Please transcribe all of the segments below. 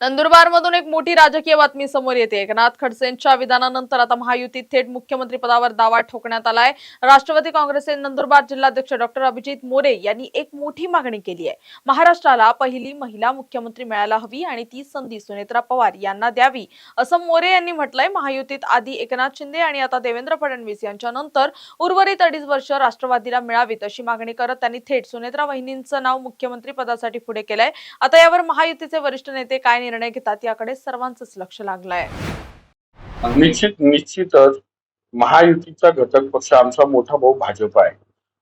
नंदुरबारमधून एक मोठी राजकीय बातमी समोर येते। एकनाथ खडसेंच्या विधानानंतर आता महायुतीत थेट मुख्यमंत्री पदावर दावा ठोकण्यात आलाय। राष्ट्रवादी काँग्रेसचे नंदुरबार जिल्हाध्यक्ष डॉक्टर अभिजित मोरे यांनी एक मोठी मागणी केली आहे। महाराष्ट्राला पहिली महिला मुख्यमंत्री मिळायला हवी आणि ती संधी सुनेत्रा पवार यांना द्यावी, असं मोरे यांनी म्हटलंय। महायुतीत आधी एकनाथ शिंदे आणि आता देवेंद्र फडणवीस यांच्यानंतर उर्वरित 2.5 वर्ष राष्ट्रवादीला मिळावीत अशी मागणी करत त्यांनी थेट सुनेत्रा वहिनींचं नाव मुख्यमंत्री पदासाठी पुढे केलंय। आता यावर महायुतीचे वरिष्ठ नेते काय निर्णय घेतात याकडे सर्वांचंच लक्ष लागलंय। निश्चितच महायुतीचा घटक पक्ष आमचा मोठा भाऊ भाजप आहे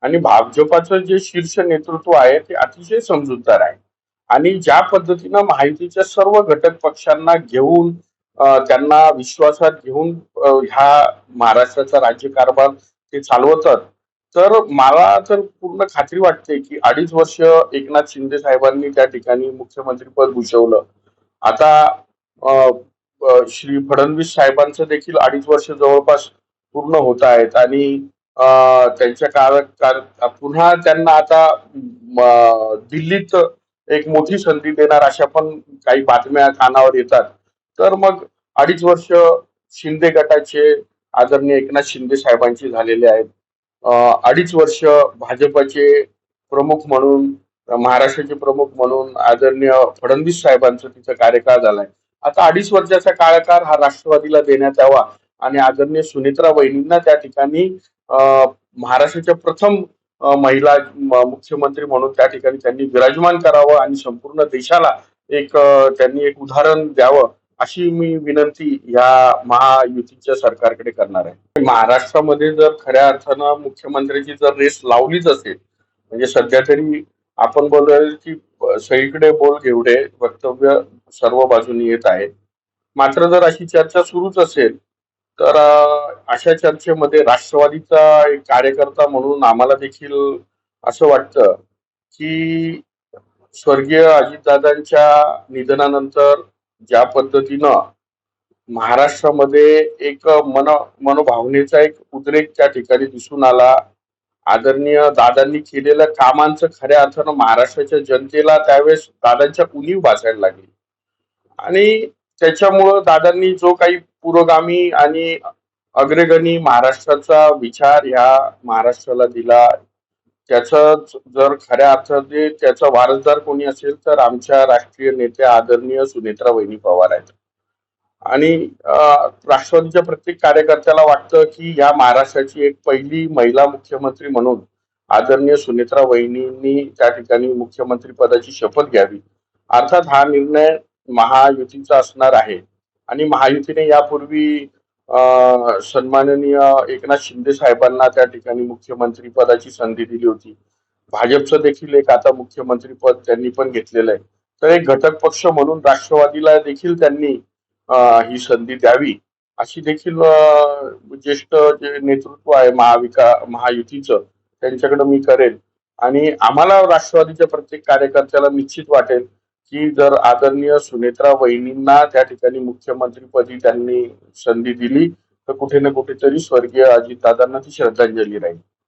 आणि भाजपाचं जे शीर्ष नेतृत्व आहे ते अतिशय समजूतदार आहे आणि ज्या पद्धतीनं महायुतीच्या सर्व घटक पक्षांना घेऊन त्यांना विश्वासात घेऊन ह्या महाराष्ट्राचा राज्यकारभार ते चालवतात, तर मला तर पूर्ण खात्री वाटते की 2.5 वर्ष एकनाथ शिंदे साहेबांनी त्या ठिकाणी मुख्यमंत्रीपद भूषवलं। आता श्री फडणवीस साहेबांचं देखील 2.5 वर्ष जवळपास पूर्ण होत आहेत आणि त्यांच्या काळात पुन्हा त्यांना आता दिल्लीत एक मोठी संधी देणार अशा पण काही बातम्या कानावर येतात। तर मग 2.5 वर्ष शिंदे गटाचे आदरणीय एकनाथ शिंदे साहेबांचे झालेले आहेत। 2.5 वर्ष भाजपचे प्रमुख म्हणून, महाराष्ट्राचे प्रमुख म्हणून आदरणीय फडणवीस साहेबांचा तिचा कार्यकाळ झालाय। आता 2.5 वर्षाचा कार्यकाळ हा राष्ट्रवादीला देण्यात यावा आणि आदरणीय सुनेत्रा वहिनींना त्या ठिकाणी महाराष्ट्राच्या प्रथम महिला मुख्यमंत्री म्हणून त्या ठिकाणी त्यांनी विराजमान करावं आणि संपूर्ण देशाला त्यांनी एक उदाहरण द्यावं अशी मी विनंती या महायुतीच्या सरकारकडे करणार आहे। महाराष्ट्रामध्ये जर खऱ्या अर्थानं मुख्यमंत्र्याची जर रेस लावलीच असेल, म्हणजे सध्या तरी आपण बोलूया की सगळीकडे बोल घेवडे वक्तव्य सर्व बाजूनी येत आहे, मात्र जर अशी चर्चा सुरूच असेल तर अशा चर्चेमध्ये राष्ट्रवादीचा एक कार्यकर्ता म्हणून आम्हाला देखील असं वाटतं की स्वर्गीय अजितदादांच्या निधनानंतर ज्या पद्धतीनं महाराष्ट्रामध्ये एक मनोभावनेचा एक उद्रेक त्या ठिकाणी दिसून आला, आदरणीय दादांनी केलेल्या कामांचं खऱ्या अर्थानं महाराष्ट्राच्या जनतेला त्यावेळेस दादांच्या उणीव भासायला लागली आणि त्याच्यामुळं दादांनी जो काही पुरोगामी आणि अग्रगणी महाराष्ट्राचा विचार ह्या महाराष्ट्राला दिला, त्याचं जर खऱ्या अर्थाने त्याचा वारसदार कोणी असेल तर आमच्या राष्ट्रीय नेत्या आदरणीय सुनेत्रा वहिनी पवार आहेत आणि राष्ट्रवादीच्या प्रत्येक कार्यकर्त्याला वाटतं की या महाराष्ट्राची एक पहिली महिला मुख्यमंत्री म्हणून आदरणीय सुनेत्रा वहिनींनी त्या ठिकाणी मुख्यमंत्री पदाची शपथ घ्यावी। अर्थात हा निर्णय महायुतीचा असणार आहे आणि महायुतीने यापूर्वी सन्माननीय एकनाथ शिंदे साहेबांना त्या ठिकाणी मुख्यमंत्री पदाची संधी दिली होती। भाजपचं देखील एक आता मुख्यमंत्री पद त्यांनी पण घेतलेलं आहे, तर एक घटक पक्ष म्हणून राष्ट्रवादीला देखील त्यांनी ही संधी द्यावी अशी देखील ज्येष्ठ जे नेतृत्व आहे महायुतीचं त्यांच्याकडे मी करेन आणि आम्हाला राष्ट्रवादीच्या प्रत्येक कार्यकर्त्याला निश्चित वाटेल की जर आदरणीय सुनेत्रा वहिनींना त्या ठिकाणी मुख्यमंत्रीपदी त्यांनी संधी दिली तर कुठे ना कुठेतरी स्वर्गीय अजितदादांना ती श्रद्धांजली राहील।